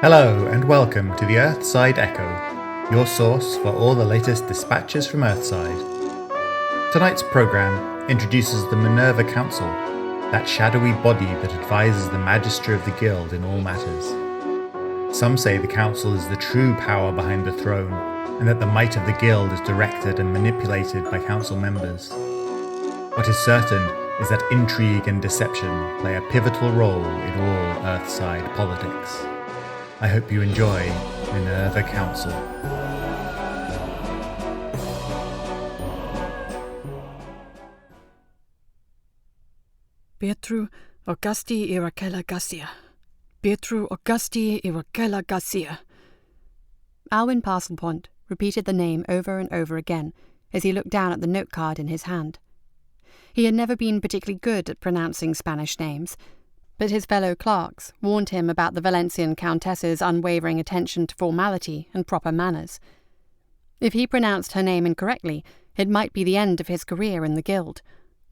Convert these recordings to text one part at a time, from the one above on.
Hello and welcome to the Earthside Echo, your source for all the latest dispatches from Earthside. Tonight's programme introduces the Minerva Council, that shadowy body that advises the Magister of the Guild in all matters. Some say the Council is the true power behind the throne, and that the might of the Guild is directed and manipulated by Council members. What is certain is that intrigue and deception play a pivotal role in all Earthside politics. I hope you enjoy Minerva Council. Pietro Augusti Iracela Garcia. Pietro Augusti Iracela Garcia. Alwyn Parselpont repeated the name over and over again as he looked down at the note card in his hand. He had never been particularly good at pronouncing Spanish names, but his fellow clerks warned him about the Valencian countess's unwavering attention to formality and proper manners. If he pronounced her name incorrectly, it might be the end of his career in the guild,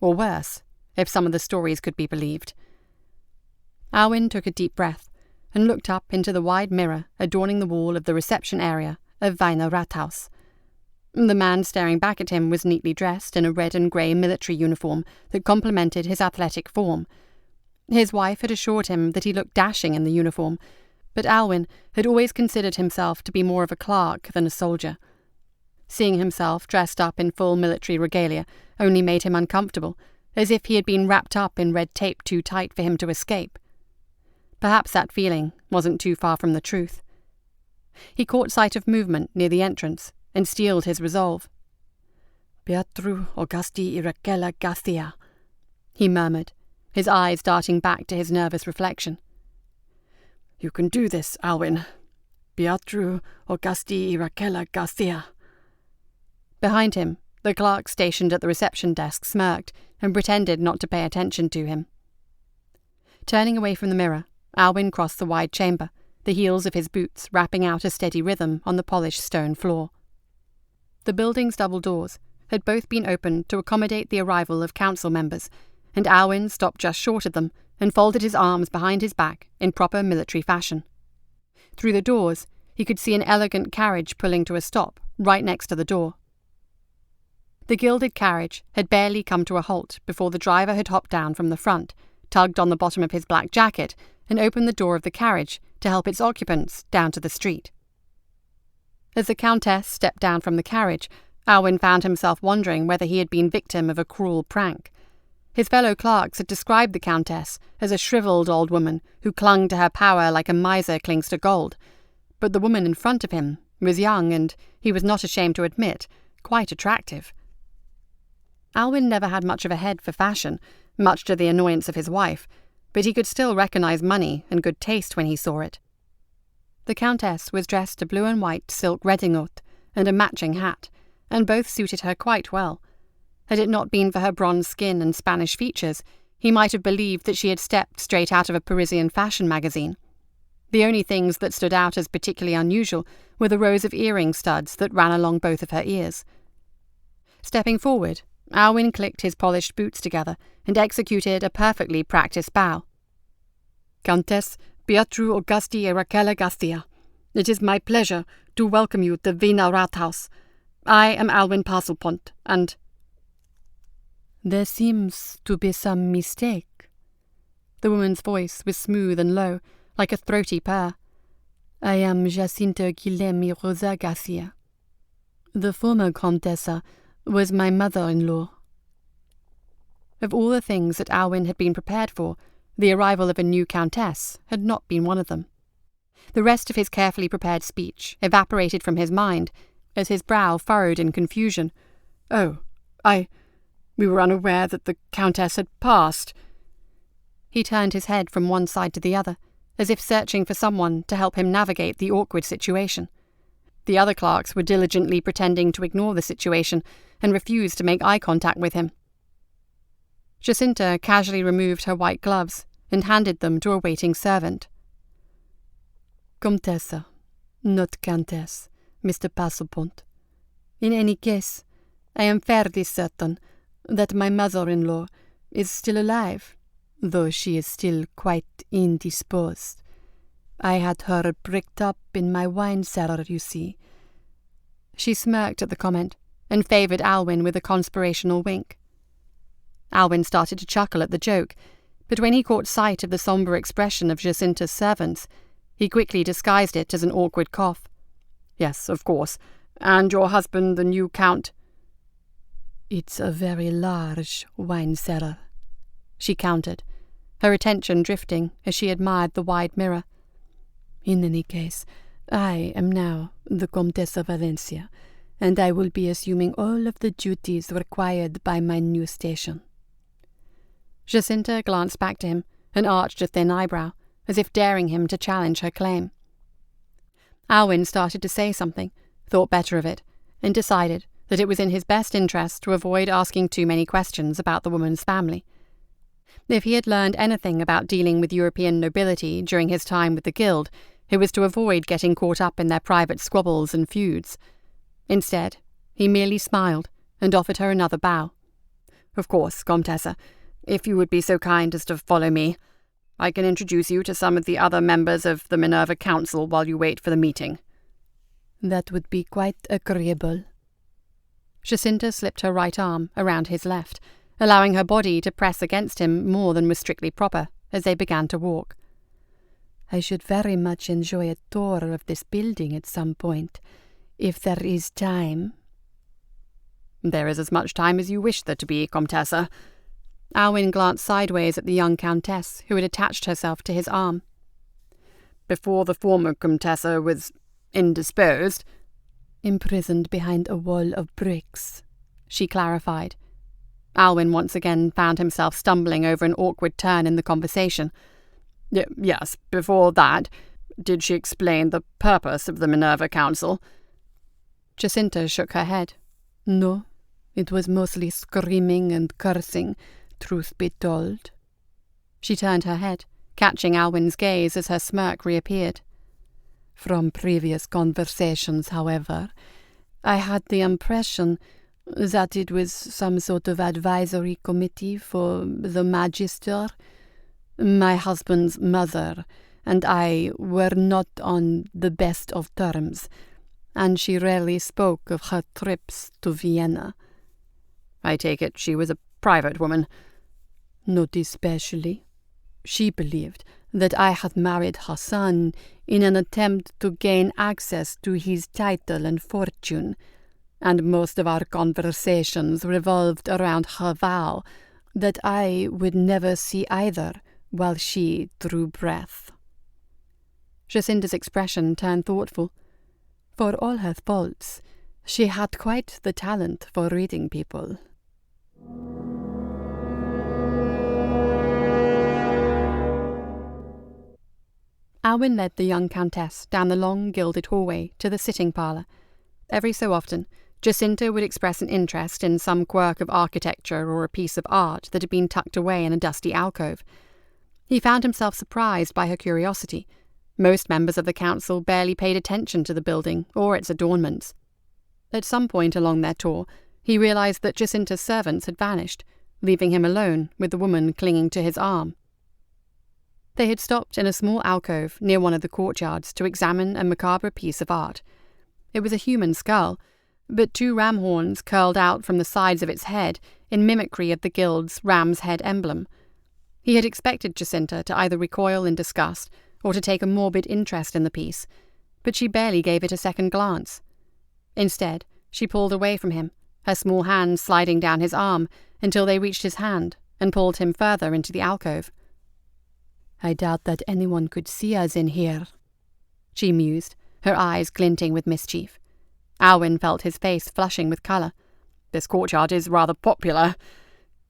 or worse, if some of the stories could be believed. Alwyn took a deep breath and looked up into the wide mirror adorning the wall of the reception area of Wiener Rathaus. The man staring back at him was neatly dressed in a red and grey military uniform that complemented his athletic form. His wife had assured him that he looked dashing in the uniform, but Alwyn had always considered himself to be more of a clerk than a soldier. Seeing himself dressed up in full military regalia only made him uncomfortable, as if he had been wrapped up in red tape too tight for him to escape. Perhaps that feeling wasn't too far from the truth. He caught sight of movement near the entrance and steeled his resolve. "Pietro Augusti Iracela Garcia," he murmured, his eyes darting back to his nervous reflection. "You can do this, Alwyn. Pietro Augusti Iracela Garcia." Behind him, the clerk stationed at the reception desk smirked and pretended not to pay attention to him. Turning away from the mirror, Alwyn crossed the wide chamber, the heels of his boots rapping out a steady rhythm on the polished stone floor. The building's double doors had both been opened to accommodate the arrival of council members, and Alwyn stopped just short of them and folded his arms behind his back in proper military fashion. Through the doors, he could see an elegant carriage pulling to a stop right next to the door. The gilded carriage had barely come to a halt before the driver had hopped down from the front, tugged on the bottom of his black jacket, and opened the door of the carriage to help its occupants down to the street. As the Countess stepped down from the carriage, Alwyn found himself wondering whether he had been victim of a cruel prank. His fellow clerks had described the Countess as a shriveled old woman who clung to her power like a miser clings to gold, but the woman in front of him was young and, he was not ashamed to admit, quite attractive. Alwyn never had much of a head for fashion, much to the annoyance of his wife, but he could still recognize money and good taste when he saw it. The Countess was dressed a blue and white silk redingote and a matching hat, and both suited her quite well. Had it not been for her bronze skin and Spanish features, he might have believed that she had stepped straight out of a Parisian fashion magazine. The only things that stood out as particularly unusual were the rows of earring studs that ran along both of her ears. Stepping forward, Alwyn clicked his polished boots together and executed a perfectly practiced bow. "Countess Pietro Augusti Iracela Garcia, it is my pleasure to welcome you to Wiener Rathaus. I am Alwyn Parselpont, and—" "There seems to be some mistake." The woman's voice was smooth and low, like a throaty purr. "I am Jacinta Guilherme Rosa Garcia. The former Contessa was my mother-in-law." Of all the things that Alwyn had been prepared for, the arrival of a new countess had not been one of them. The rest of his carefully prepared speech evaporated from his mind as his brow furrowed in confusion. We were unaware that the Countess had passed." He turned his head from one side to the other, as if searching for someone to help him navigate the awkward situation. The other clerks were diligently pretending to ignore the situation and refused to make eye contact with him. Jacinta casually removed her white gloves and handed them to a waiting servant. "Comtessa, not Countess, Mr. Parselpont. In any case, I am fairly certain that my mother-in-law is still alive, though she is still quite indisposed. I had her bricked up in my wine cellar, you see." She smirked at the comment and favoured Alwyn with a conspirational wink. Alwyn started to chuckle at the joke, but when he caught sight of the sombre expression of Jacinta's servants, he quickly disguised it as an awkward cough. "Yes, of course. And your husband, the new Count—" "It's a very large wine cellar," she countered, her attention drifting as she admired the wide mirror. "In any case, I am now the Comtesse of Valencia, and I will be assuming all of the duties required by my new station." Jacinta glanced back to him and arched a thin eyebrow, as if daring him to challenge her claim. Alwyn started to say something, thought better of it, and decided that it was in his best interest to avoid asking too many questions about the woman's family. If he had learned anything about dealing with European nobility during his time with the Guild, it was to avoid getting caught up in their private squabbles and feuds. Instead, he merely smiled and offered her another bow. "Of course, Comtesse, if you would be so kind as to follow me, I can introduce you to some of the other members of the Minerva Council while you wait for the meeting." "That would be quite agreeable." Jacinta slipped her right arm around his left, allowing her body to press against him more than was strictly proper as they began to walk. "I should very much enjoy a tour of this building at some point, if there is time." "There is as much time as you wish there to be, Comtesse." Alwyn glanced sideways at the young Countess, who had attached herself to his arm. "Before the former Comtesse was indisposed—" "Imprisoned behind a wall of bricks," she clarified. Alwyn once again found himself stumbling over an awkward turn in the conversation. Yes, before that, did she explain the purpose of the Minerva Council?" Jacinta shook her head. "No, it was mostly screaming and cursing, truth be told." She turned her head, catching Alwyn's gaze as her smirk reappeared. "From previous conversations, however, I had the impression that it was some sort of advisory committee for the Magister. My husband's mother and I were not on the best of terms, and she rarely spoke of her trips to Vienna." "I take it she was a private woman?" "Not especially. She believed that I had married her son in an attempt to gain access to his title and fortune, and most of our conversations revolved around her vow that I would never see either while she drew breath." Jacinta's expression turned thoughtful. For all her faults, she had quite the talent for reading people. Alwyn led the young Countess down the long gilded hallway to the sitting parlour. Every so often, Jacinta would express an interest in some quirk of architecture or a piece of art that had been tucked away in a dusty alcove. He found himself surprised by her curiosity. Most members of the council barely paid attention to the building or its adornments. At some point along their tour, he realized that Jacinta's servants had vanished, leaving him alone with the woman clinging to his arm. They had stopped in a small alcove near one of the courtyards to examine a macabre piece of art. It was a human skull, but 2 ram horns curled out from the sides of its head in mimicry of the guild's ram's head emblem. He had expected Jacinta to either recoil in disgust or to take a morbid interest in the piece, but she barely gave it a second glance. Instead, she pulled away from him, her small hand sliding down his arm until they reached his hand and pulled him further into the alcove. "I doubt that anyone could see us in here," she mused, her eyes glinting with mischief. Alwyn felt his face flushing with colour. "This courtyard is rather popular,"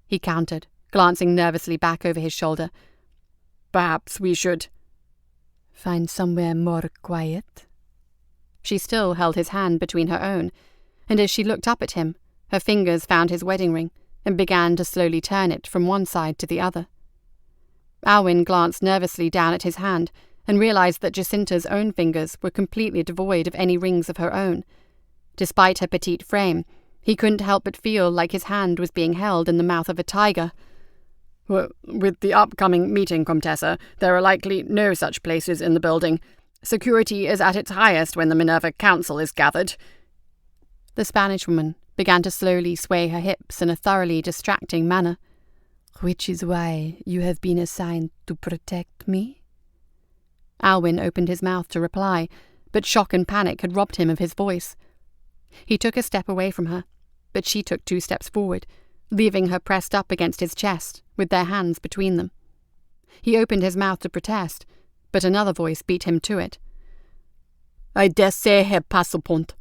he countered, glancing nervously back over his shoulder. "Perhaps we should—" "Find somewhere more quiet?" She still held his hand between her own, and as she looked up at him, her fingers found his wedding ring and began to slowly turn it from one side to the other. Alwyn glanced nervously down at his hand and realized that Jacinta's own fingers were completely devoid of any rings of her own. Despite her petite frame, he couldn't help but feel like his hand was being held in the mouth of a tiger. With the upcoming meeting, Comtessa, there are likely no such places in the building. Security is at its highest when the Minerva Council is gathered. The Spanish woman began to slowly sway her hips in a thoroughly distracting manner. Which is why you have been assigned to protect me? Alwyn opened his mouth to reply, but shock and panic had robbed him of his voice. He took a step away from her, but she took 2 steps forward, leaving her pressed up against his chest, with their hands between them. He opened his mouth to protest, but another voice beat him to it. I dare say, Herr Passelpont.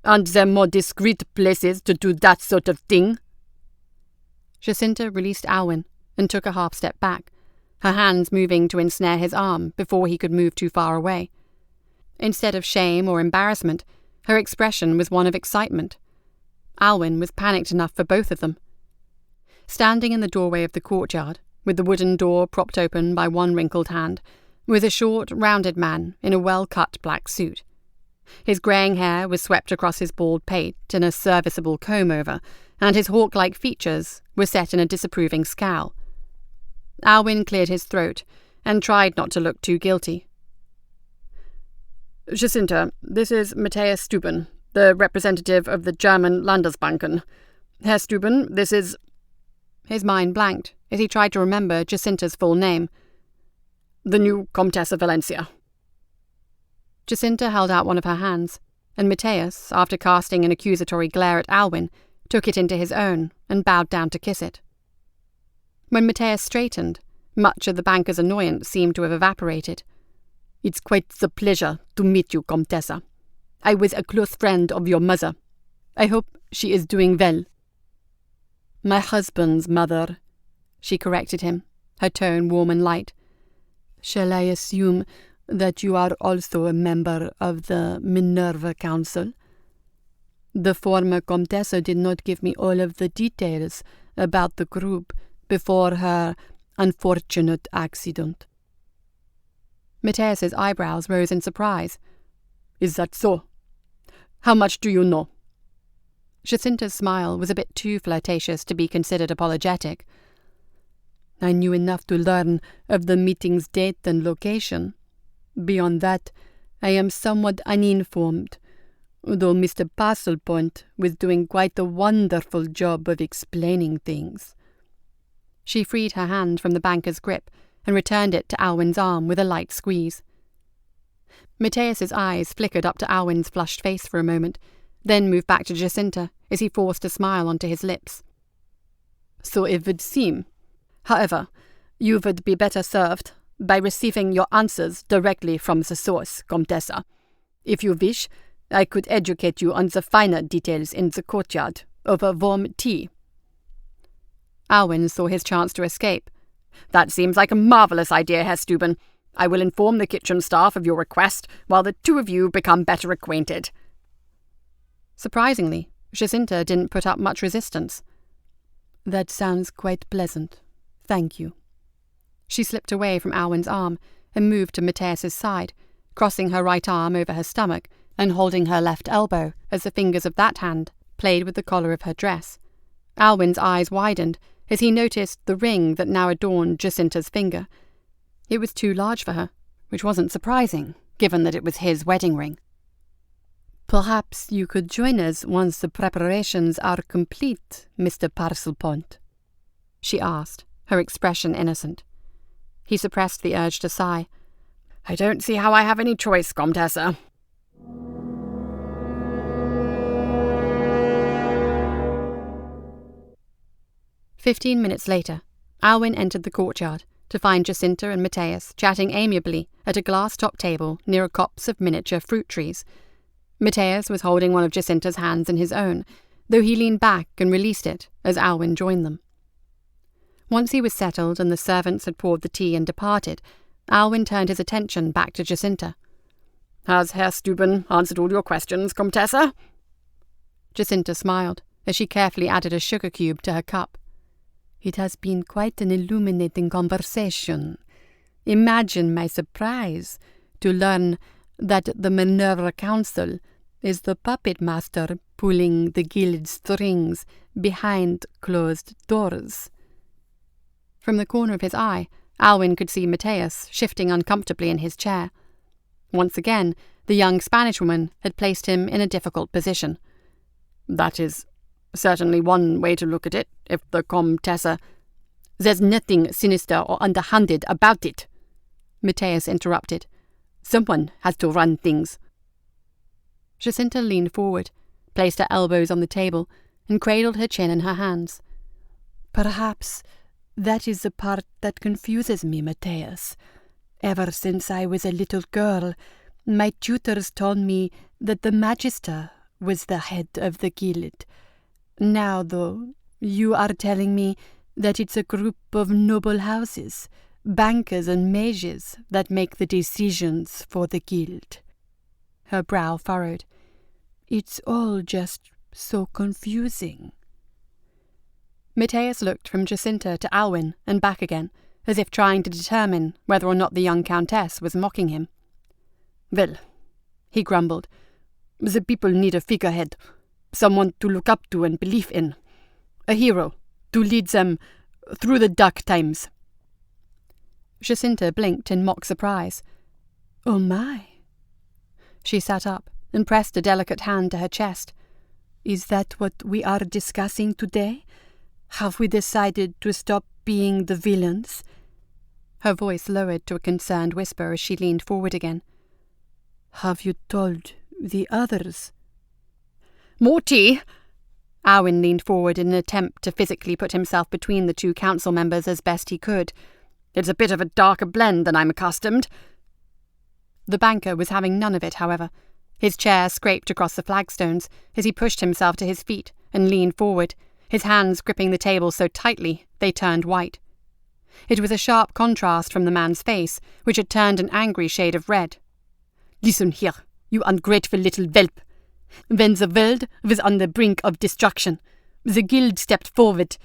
Aren't there more discreet places to do that sort of thing? Jacinta released Alwyn and took a half step back, her hands moving to ensnare his arm before he could move too far away. Instead of shame or embarrassment, her expression was one of excitement. Alwyn was panicked enough for both of them. Standing in the doorway of the courtyard, with the wooden door propped open by one wrinkled hand, was a short, rounded man in a well-cut black suit. His greying hair was swept across his bald pate in a serviceable comb-over, and his hawk-like features were set in a disapproving scowl. Alwyn cleared his throat and tried not to look too guilty. Jacinta, this is Matthias Stuben, the representative of the German Landesbanken. Herr Stuben, this is... His mind blanked as he tried to remember Jacinta's full name. The new Comtesse of Valencia. Jacinta held out one of her hands, and Matthias, after casting an accusatory glare at Alwyn, took it into his own and bowed down to kiss it. When Matthias straightened, much of the banker's annoyance seemed to have evaporated. It's quite the pleasure to meet you, Comtessa. I was a close friend of your mother. I hope she is doing well. My husband's mother, she corrected him, her tone warm and light. Shall I assume that you are also a member of the Minerva Council? The former Comtessa did not give me all of the details about the group before her unfortunate accident. Matthias's eyebrows rose in surprise. Is that so? How much do you know? Jacinta's smile was a bit too flirtatious to be considered apologetic. I knew enough to learn of the meeting's date and location. Beyond that, I am somewhat uninformed, though Mr. Passelpont was doing quite a wonderful job of explaining things. She freed her hand from the banker's grip and returned it to Alwyn's arm with a light squeeze. Matthias's eyes flickered up to Alwyn's flushed face for a moment, then moved back to Jacinta as he forced a smile onto his lips. So it would seem. However, you would be better served by receiving your answers directly from the source, Comtessa. If you wish, I could educate you on the finer details in the courtyard over warm tea. Alwyn saw his chance to escape. That seems like a marvellous idea, Herr Stuben. I will inform the kitchen staff of your request while the two of you become better acquainted. Surprisingly, Jacinta didn't put up much resistance. That sounds quite pleasant. Thank you. She slipped away from Alwyn's arm and moved to Matthias's side, crossing her right arm over her stomach and holding her left elbow as the fingers of that hand played with the collar of her dress. Alwyn's eyes widened as he noticed the ring that now adorned Jacinta's finger. It was too large for her, which wasn't surprising, given that it was his wedding ring. Perhaps you could join us once the preparations are complete, Mr. Passelpont, she asked, her expression innocent. He suppressed the urge to sigh. I don't see how I have any choice, Comtessa. "15 minutes later, Alwyn entered the courtyard to find Jacinta and Matthias chatting amiably at a glass-topped table near a copse of miniature fruit trees. Matthias was holding one of Jacinta's hands in his own, though he leaned back and released it as Alwyn joined them. Once he was settled and the servants had poured the tea and departed, Alwyn turned his attention back to Jacinta. Has Herr Stuben answered all your questions, Comtessa? Jacinta smiled as she carefully added a sugar cube to her cup. It has been quite an illuminating conversation. Imagine my surprise to learn that the Minerva Council is the puppet master pulling the guild strings behind closed doors. From the corner of his eye, Alwyn could see Mateus shifting uncomfortably in his chair. Once again, the young Spanish woman had placed him in a difficult position. "That is certainly one way to look at it, if the Comtesse—" "There's nothing sinister or underhanded about it," Mateus interrupted. "Someone has to run things." Jacinta leaned forward, placed her elbows on the table, and cradled her chin in her hands. "Perhaps that is the part that confuses me, Mateus. Ever since I was a little girl, my tutors told me that the Magister was the head of the guild. Now, though, you are telling me that it's a group of noble houses, bankers and mages that make the decisions for the guild." Her brow furrowed. "It's all just so confusing." Mateus looked from Jacinta to Alwyn and back again, as if trying to determine whether or not the young countess was mocking him. "Well," he grumbled, "the people need a figurehead, someone to look up to and believe in, a hero to lead them through the dark times." Jacinta blinked in mock surprise. "Oh my." She sat up and pressed a delicate hand to her chest. "Is that what we are discussing today? Have we decided to stop being the villains?" Her voice lowered to a concerned whisper as she leaned forward again. "Have you told the others?" "More tea?" Alwyn leaned forward in an attempt to physically put himself between the two council members as best he could. "It's a bit of a darker blend than I'm accustomed." The banker was having none of it, however. His chair scraped across the flagstones as he pushed himself to his feet and leaned forward, his hands gripping the table so tightly they turned white. It was a sharp contrast from the man's face, which had turned an angry shade of red. "Listen here, you ungrateful little whelp. When the world was on the brink of destruction, the guild stepped forward,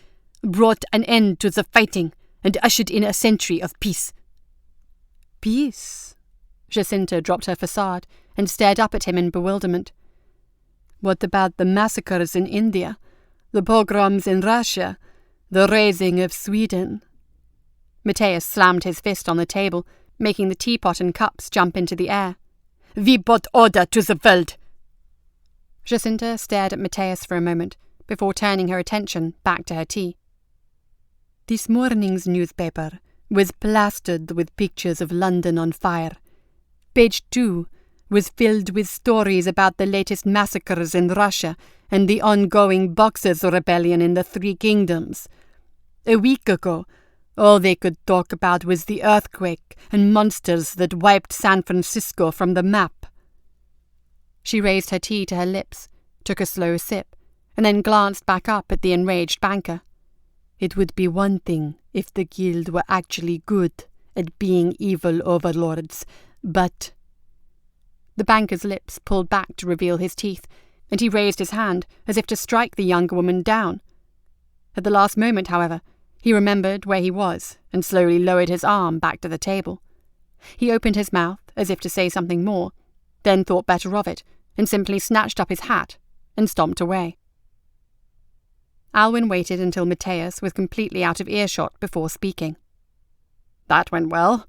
brought an end to the fighting, and ushered in a century of peace." "Peace?" Jacinta dropped her facade and stared up at him in bewilderment. "What about the massacres in India, the pogroms in Russia, the razing of Sweden?" Mateus slammed his fist on the table, making the teapot and cups jump into the air. "We brought order to the world." Jacinta stared at Mateus for a moment, before turning her attention back to her tea. "This morning's newspaper was plastered with pictures of London on fire. Page 2 was filled with stories about the latest massacres in Russia and the ongoing Boxers' rebellion in the Three Kingdoms. A week ago, all they could talk about was the earthquake and monsters that wiped San Francisco from the map." She raised her tea to her lips, took a slow sip, and then glanced back up at the enraged banker. "It would be one thing if the guild were actually good at being evil overlords, but—" The banker's lips pulled back to reveal his teeth, and he raised his hand as if to strike the younger woman down. At the last moment, however, he remembered where he was and slowly lowered his arm back to the table. He opened his mouth as if to say something more, then thought better of it and simply snatched up his hat and stomped away. Alwyn waited until Mateus was completely out of earshot before speaking. "That went well."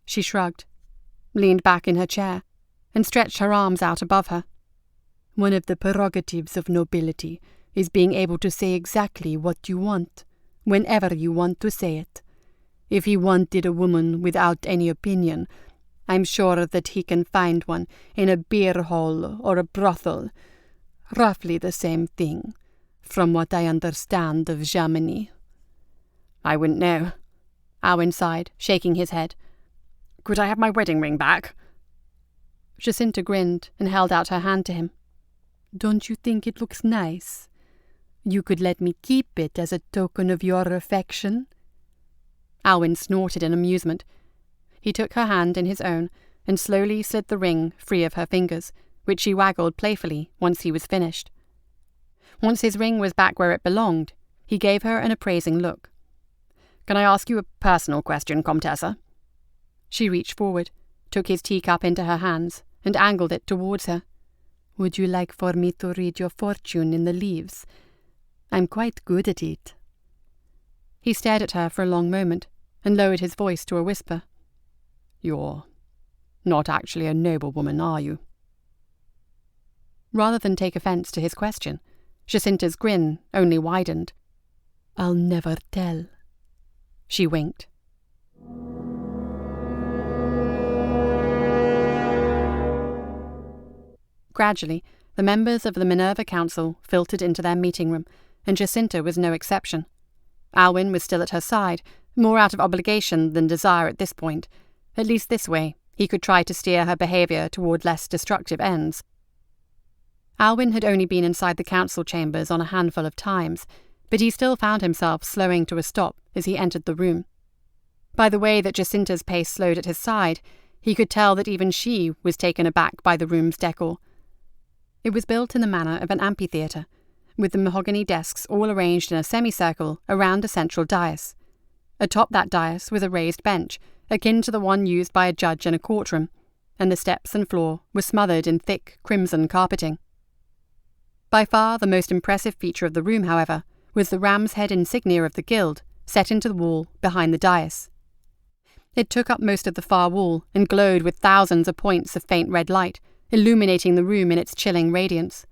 She shrugged, leaned back in her chair, and stretched her arms out above her. "One of the prerogatives of nobility is being able to say exactly what you want, whenever you want to say it. If he wanted a woman without any opinion, I'm sure that he can find one in a beer hall or a brothel. Roughly the same thing, from what I understand of Germany." "I wouldn't know," Alwyn sighed, shaking his head. "Could I have my wedding ring back?" Jacinta grinned and held out her hand to him. "Don't you think it looks nice? You could let me keep it as a token of your affection." Alwyn snorted in amusement. He took her hand in his own and slowly slid the ring free of her fingers, which she waggled playfully once he was finished. Once his ring was back where it belonged, he gave her an appraising look. "Can I ask you a personal question, Comtesse?" She reached forward, took his teacup into her hands, and angled it towards her. "Would you like for me to read your fortune in the leaves? I'm quite good at it." He He stared at her for a long moment, and lowered his voice to a whisper. "You're not actually a noblewoman, are you?" Rather than take offence to his question, Jacinta's grin only widened. "I'll never tell." She winked. Gradually, the members of the Minerva Council filtered into their meeting room, and Jacinta was no exception. Alwyn was still at her side, more out of obligation than desire at this point. At least this way, he could try to steer her behaviour toward less destructive ends. Alwyn had only been inside the council chambers on a handful of times, but he still found himself slowing to a stop as he entered the room. By the way that Jacinta's pace slowed at his side, he could tell that even she was taken aback by the room's decor. It was built in the manner of an amphitheatre, with the mahogany desks all arranged in a semicircle around a central dais. Atop that dais was a raised bench, akin to the one used by a judge in a courtroom, and the steps and floor were smothered in thick crimson carpeting. By far the most impressive feature of the room, however, was the ram's head insignia of the guild, set into the wall behind the dais. It took up most of the far wall and glowed with thousands of points of faint red light, illuminating the room in its chilling radiance.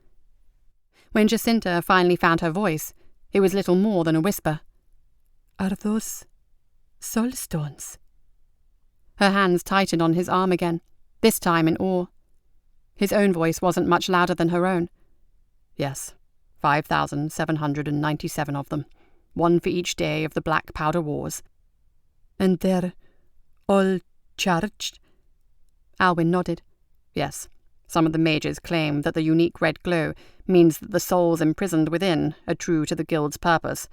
When Jacinta finally found her voice, it was little more than a whisper. "Are those soul stones?" Her hands tightened on his arm again, this time in awe. His own voice wasn't much louder than her own. "Yes, 5,797 of them, one for each day of the Black Powder Wars." "And they're all charged?" Alwyn nodded. "Yes. Some of the mages claim that the unique red glow means that the souls imprisoned within are true to the guild's purpose.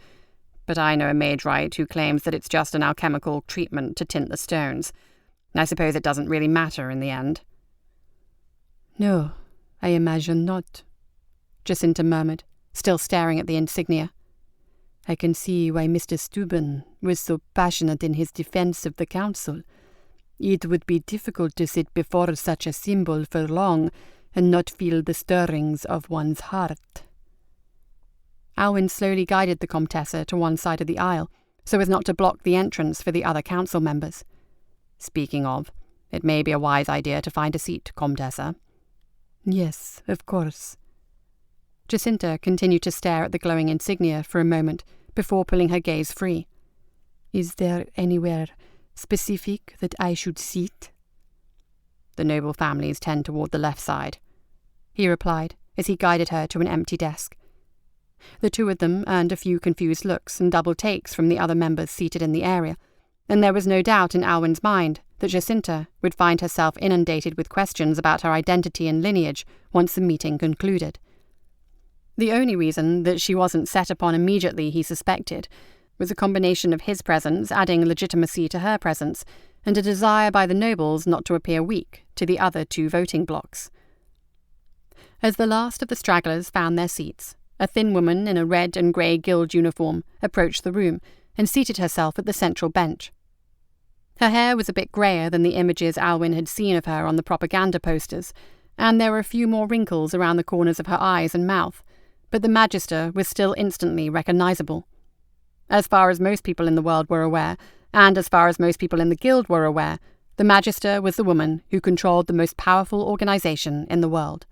But I know a mage who claims that it's just an alchemical treatment to tint the stones. I suppose it doesn't really matter in the end." "No, I imagine not," Jacinta murmured, still staring at the insignia. "I can see why Mr. Steuben was so passionate in his defense of the council. It would be difficult to sit before such a symbol for long and not feel the stirrings of one's heart." Alwyn slowly guided the Comtesse to one side of the aisle, so as not to block the entrance for the other council members. "Speaking of, it may be a wise idea to find a seat, Comtesse." "Yes, of course." Jacinta continued to stare at the glowing insignia for a moment before pulling her gaze free. "Is there anywhere specific that I should sit?" "The noble families tend toward the left side," he replied as he guided her to an empty desk. The two of them earned a few confused looks and double takes from the other members seated in the area, and there was no doubt in Alwyn's mind that Jacinta would find herself inundated with questions about her identity and lineage once the meeting concluded. The only reason that she wasn't set upon immediately, he suspected, was a combination of his presence adding legitimacy to her presence, and a desire by the nobles not to appear weak to the other two voting blocs. As the last of the stragglers found their seats, a thin woman in a red and grey guild uniform approached the room and seated herself at the central bench. Her hair was a bit greyer than the images Alwyn had seen of her on the propaganda posters, and there were a few more wrinkles around the corners of her eyes and mouth, but the Magister was still instantly recognisable. As far as most people in the world were aware, and as far as most people in the guild were aware, the Magister was the woman who controlled the most powerful organisation in the world.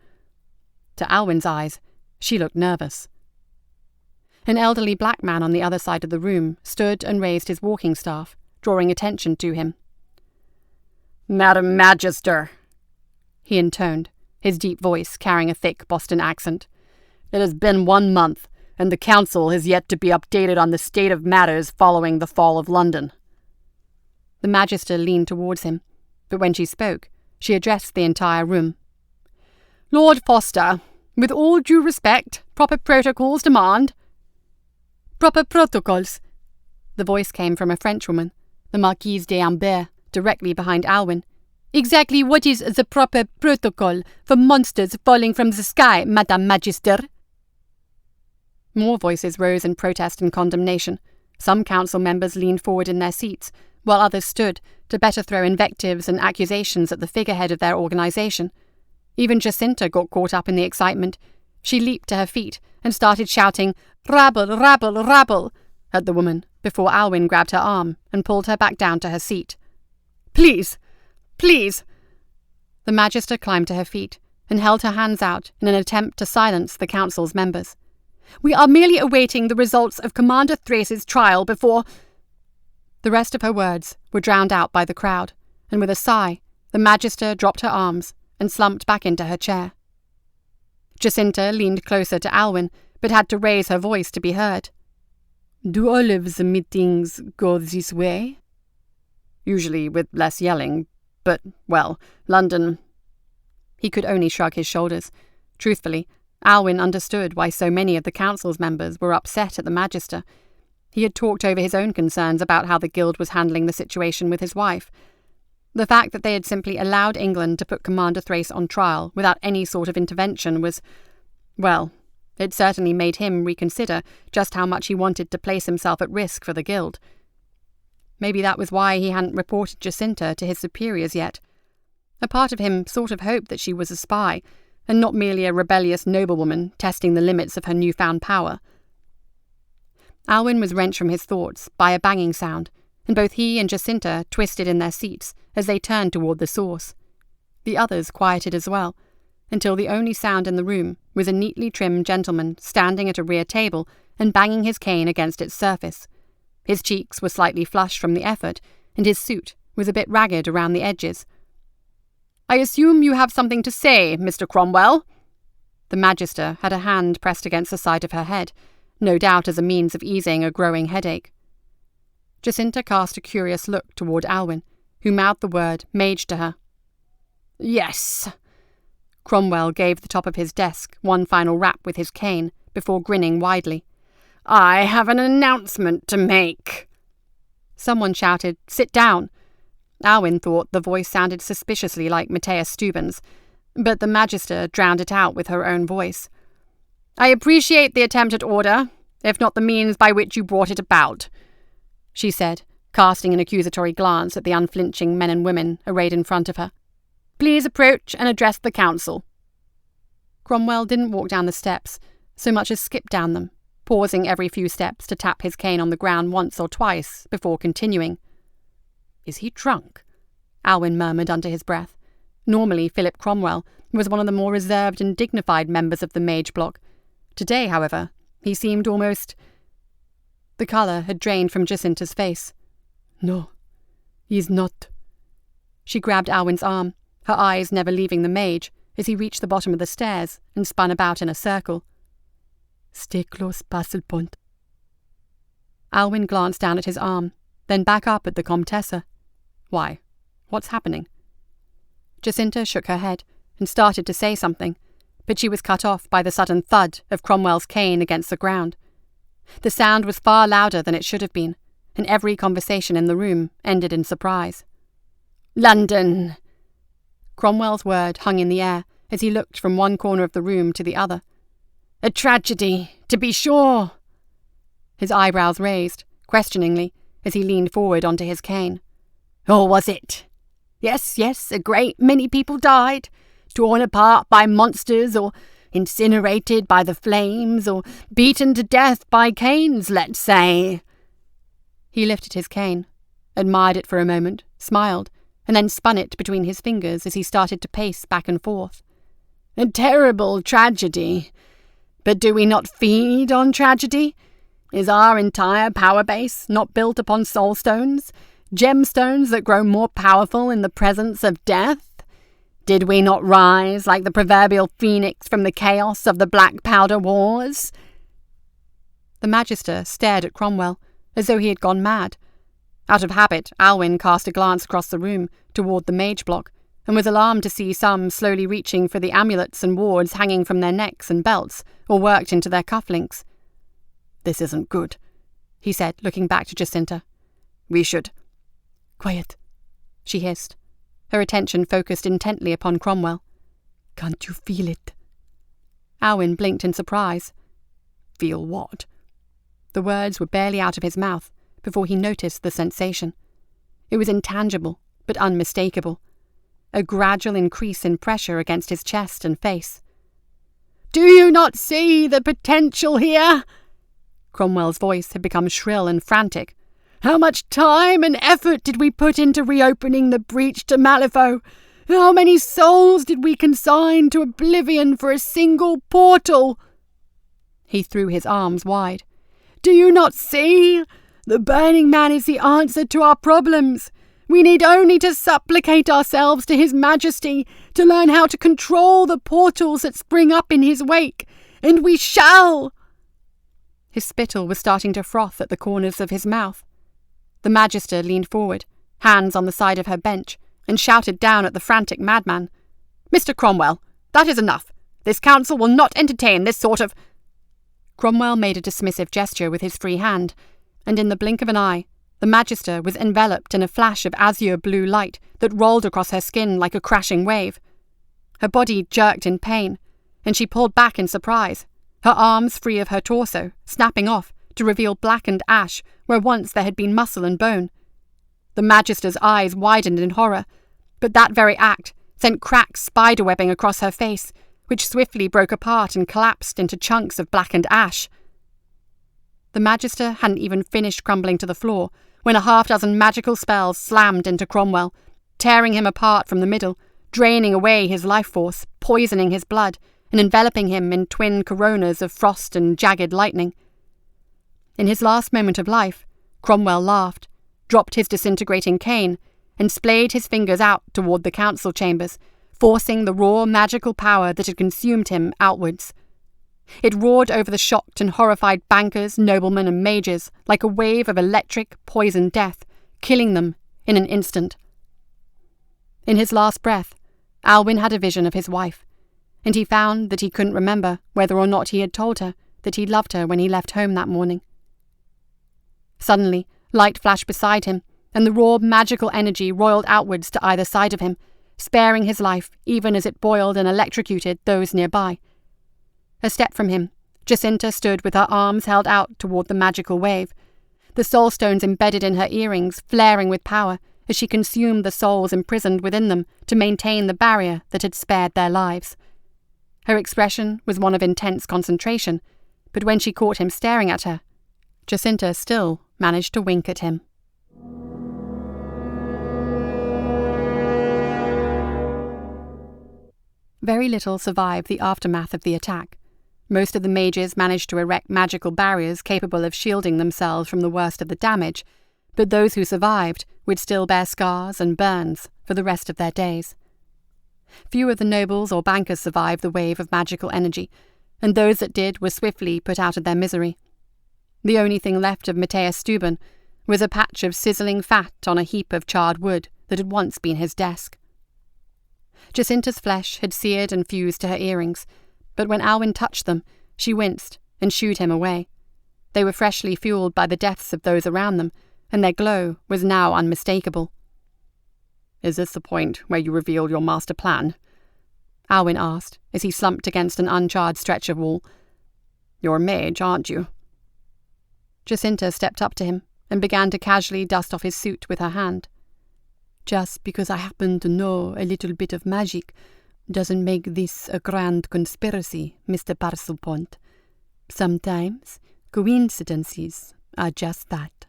To Alwyn's eyes, she looked nervous. An elderly black man on the other side of the room stood and raised his walking staff, drawing attention to him. "Madam Magister," he intoned, his deep voice carrying a thick Boston accent. "It has been 1 month, and the council has yet to be updated on the state of matters following the fall of London." The Magister leaned towards him, but when she spoke, she addressed the entire room. "Lord Foster, with all due respect, proper protocols demand—" "Proper protocols?" The voice came from a Frenchwoman, the Marquise d'Ambert, directly behind Alwyn. "Exactly what is the proper protocol for monsters falling from the sky, Madame Magister?" More voices rose in protest and condemnation. Some council members leaned forward in their seats, while others stood to better throw invectives and accusations at the figurehead of their organisation. Even Jacinta got caught up in the excitement. She leaped to her feet and started shouting, "Rabble, rabble, rabble!" at the woman before Alwyn grabbed her arm and pulled her back down to her seat. "Please! Please!" The Magister climbed to her feet and held her hands out in an attempt to silence the council's members. "We are merely awaiting the results of Commander Thrace's trial before—" The rest of her words were drowned out by the crowd, and with a sigh, the Magister dropped her arms and slumped back into her chair. Jacinta leaned closer to Alwyn, but had to raise her voice to be heard. "Do all of the meetings go this way?" "Usually with less yelling, but, well, London—" He could only shrug his shoulders. Truthfully, Alwyn understood why so many of the council's members were upset at the Magister. He had talked over his own concerns about how the guild was handling the situation with his wife. The fact that they had simply allowed England to put Commander Thrace on trial without any sort of intervention was, well, it certainly made him reconsider just how much he wanted to place himself at risk for the guild. Maybe that was why he hadn't reported Jacinta to his superiors yet. A part of him sort of hoped that she was a spy, and not merely a rebellious noblewoman testing the limits of her newfound power. Alwyn was wrenched from his thoughts by a banging sound, and both he and Jacinta twisted in their seats as they turned toward the source. The others quieted as well, until the only sound in the room was a neatly trimmed gentleman standing at a rear table and banging his cane against its surface. His cheeks were slightly flushed from the effort, and his suit was a bit ragged around the edges. "I assume you have something to say, Mr. Cromwell?" The Magister had a hand pressed against the side of her head, no doubt as a means of easing a growing headache. Jacinta cast a curious look toward Alwyn, who mouthed the word mage to her. "Yes." Cromwell gave the top of his desk one final rap with his cane before grinning widely. "I have an announcement to make." Someone shouted, "Sit down." Alwyn thought the voice sounded suspiciously like Matthias Steuben's, but the Magister drowned it out with her own voice. "I appreciate the attempt at order, if not the means by which you brought it about," she said, casting an accusatory glance at the unflinching men and women arrayed in front of her. "Please approach and address the council." Cromwell didn't walk down the steps, so much as skip down them, pausing every few steps to tap his cane on the ground once or twice before continuing. "Is he drunk?" Alwyn murmured under his breath. Normally, Philip Cromwell was one of the more reserved and dignified members of the mage block. Today, however, he seemed almost— The colour had drained from Jacinta's face. "No, he's not." She grabbed Alwyn's arm, her eyes never leaving the mage, as he reached the bottom of the stairs and spun about in a circle. "Stay close, Passelpont." Alwyn glanced down at his arm, then back up at the Comtesse. Why? What's happening? Jacinta shook her head and started to say something, but she was cut off by the sudden thud of Cromwell's cane against the ground. The sound was far louder than it should have been, and every conversation in the room ended in surprise. "London!" Cromwell's word hung in the air as he looked from one corner of the room to the other. "A tragedy, to be sure." His eyebrows raised, questioningly, as he leaned forward onto his cane. "Or was it? Yes, a great many people died, torn apart by monsters, or incinerated by the flames, or beaten to death by canes, let's say." He lifted his cane, admired it for a moment, smiled, and then spun it between his fingers as he started to pace back and forth. "A terrible tragedy. But do we not feed on tragedy? Is our entire power base not built upon soulstones, gemstones that grow more powerful in the presence of death? Did we not rise like the proverbial phoenix from the chaos of the Black Powder Wars?" The Magister stared at Cromwell, as though he had gone mad. Out of habit, Alwyn cast a glance across the room toward the mage block, and was alarmed to see some slowly reaching for the amulets and wards hanging from their necks and belts, or worked into their cufflinks. "This isn't good," he said, looking back to Jacinta. "We should—" "Quiet," she hissed, her attention focused intently upon Cromwell. "Can't you feel it?" Alwyn blinked in surprise. "Feel what?" The words were barely out of his mouth before he noticed the sensation. It was intangible, but unmistakable. A gradual increase in pressure against his chest and face. "Do you not see the potential here?" Cromwell's voice had become shrill and frantic. "How much time and effort did we put into reopening the breach to Malifaux? How many souls did we consign to oblivion for a single portal?" He threw his arms wide. "Do you not see? The Burning Man is the answer to our problems. We need only to supplicate ourselves to His Majesty to learn how to control the portals that spring up in his wake, and we shall!" His spittle was starting to froth at the corners of his mouth. The Magister leaned forward, hands on the side of her bench, and shouted down at the frantic madman. "Mr. Cromwell, that is enough. This council will not entertain this sort of—" Cromwell made a dismissive gesture with his free hand, and in the blink of an eye, the Magister was enveloped in a flash of azure blue light that rolled across her skin like a crashing wave. Her body jerked in pain, and she pulled back in surprise, her arms free of her torso, snapping off to reveal blackened ash where once there had been muscle and bone. The Magister's eyes widened in horror, but that very act sent cracks spiderwebbing across her face, which swiftly broke apart and collapsed into chunks of blackened ash. The Magister hadn't even finished crumbling to the floor when a half-dozen magical spells slammed into Cromwell, tearing him apart from the middle, draining away his life force, poisoning his blood, and enveloping him in twin coronas of frost and jagged lightning. In his last moment of life, Cromwell laughed, dropped his disintegrating cane, and splayed his fingers out toward the council chambers, forcing the raw magical power that had consumed him outwards. It roared over the shocked and horrified bankers, noblemen, and mages like a wave of electric, poison death, killing them in an instant. In his last breath, Alwyn had a vision of his wife, and he found that he couldn't remember whether or not he had told her that he loved her when he left home that morning. Suddenly, light flashed beside him, and the raw magical energy roiled outwards to either side of him, sparing his life even as it boiled and electrocuted those nearby. A step from him, Jacinta stood with her arms held out toward the magical wave, the soul stones embedded in her earrings flaring with power as she consumed the souls imprisoned within them to maintain the barrier that had spared their lives. Her expression was one of intense concentration, but when she caught him staring at her, Jacinta still managed to wink at him. Very little survived the aftermath of the attack. Most of the mages managed to erect magical barriers capable of shielding themselves from the worst of the damage, but those who survived would still bear scars and burns for the rest of their days. Few of the nobles or bankers survived the wave of magical energy, and those that did were swiftly put out of their misery. The only thing left of Matthias Steuben was a patch of sizzling fat on a heap of charred wood that had once been his desk. Jacinta's flesh had seared and fused to her earrings, but when Alwyn touched them, she winced and shooed him away. They were freshly fueled by the deaths of those around them, and their glow was now unmistakable. "Is this the point where you reveal your master plan?" Alwyn asked, as he slumped against an uncharred stretch of wall. "You're a mage, aren't you?" Jacinta stepped up to him and began to casually dust off his suit with her hand. "Just because I happen to know a little bit of magic doesn't make this a grand conspiracy, Mr. Parselpont. Sometimes coincidences are just that."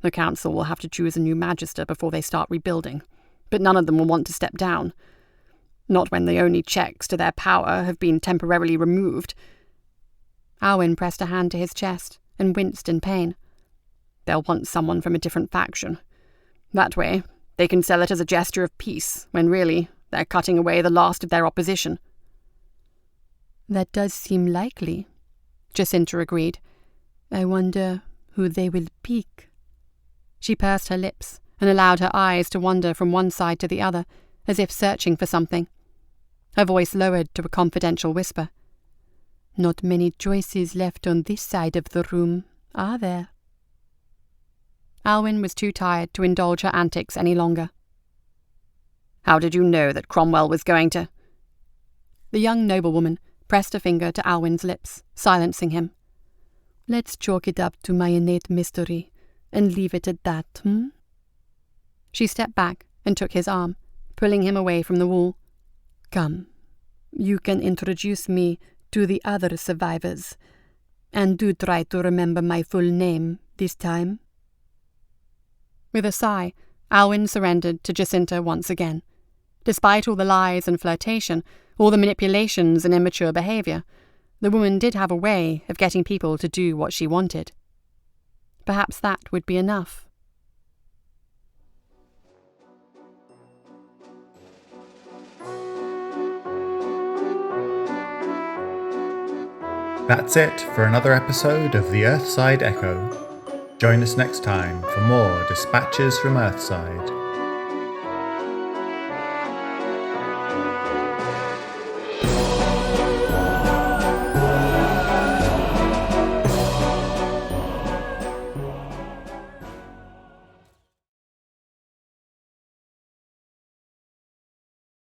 "The council will have to choose a new magister before they start rebuilding, but none of them will want to step down. Not when the only checks to their power have been temporarily removed." Alwyn pressed a hand to his chest and winced in pain. "They'll want someone from a different faction. That way, they can sell it as a gesture of peace, when really they're cutting away the last of their opposition." "That does seem likely," Jacinta agreed. "I wonder who they will pick." She pursed her lips and allowed her eyes to wander from one side to the other, as if searching for something. Her voice lowered to a confidential whisper. "Not many choices left on this side of the room, are there?" Alwyn was too tired to indulge her antics any longer. "How did you know that Cromwell was going to—" The young noblewoman pressed a finger to Alwyn's lips, silencing him. "Let's chalk it up to my innate mystery, and leave it at that, She stepped back and took his arm, pulling him away from the wall. "Come, you can introduce me to the other survivors. And do try to remember my full name this time. With a sigh, Alwyn surrendered to Jacinta once again. Despite all the lies and flirtation, all the manipulations and immature behaviour, the woman did have a way of getting people to do what she wanted. Perhaps that would be enough. That's it for another episode of the Earthside Echo. Join us next time for more dispatches from Earthside.